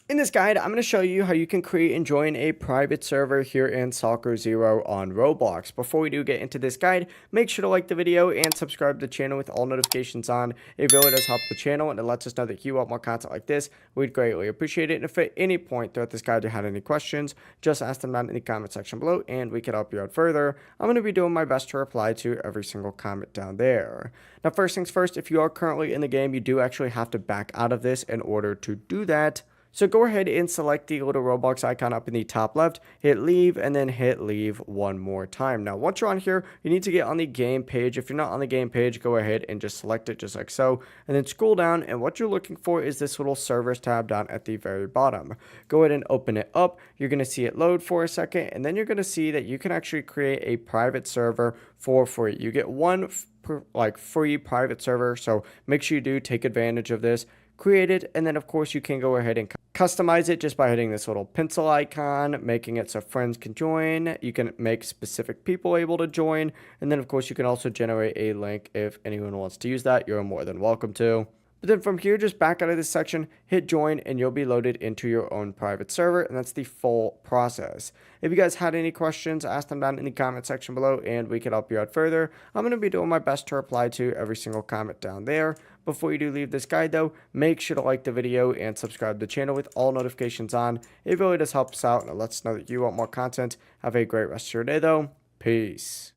In this guide, I'm going to show you how you can create and join a private server here in Soccer Zero on Roblox. Before we do get into this guide, make sure to like the video and subscribe to the channel with all notifications on. It really does help the channel and it lets us know that you want more content like this. We'd greatly appreciate it. And if at any point throughout this guide you had any questions, just ask them down in the comment section below and we can help you out further. I'm going to be doing my best to reply to every single comment down there. Now, first things first, if you are currently in the game, you do actually have to back out of this in order to do that. So go ahead and select the little Roblox icon up in the top left, hit leave, and then hit leave one more time. Now, once you're on here, you need to get on the game page. If you're not on the game page, go ahead and just select it just like so, and then scroll down, and what you're looking for is this little servers tab down at the very bottom. Go ahead and open it up. You're going to see it load for a second, and then you're going to see that you can actually create a private server for free. You get one free private server, so make sure you do take advantage of this. Create it, and then of course you can go ahead and customize it just by hitting this little pencil icon, making it so friends can join. You can make specific people able to join, and then of course you can also generate a link if anyone wants to use that. You're more than welcome to. But then from here, just back out of this section, hit join, and you'll be loaded into your own private server, and that's the full process. If you guys had any questions, ask them down in the comment section below, and we can help you out further. I'm going to be doing my best to reply to every single comment down there. Before you do leave this guide, though, make sure to like the video and subscribe to the channel with all notifications on. It really does help us out, and it lets us know that you want more content. Have a great rest of your day, though. Peace.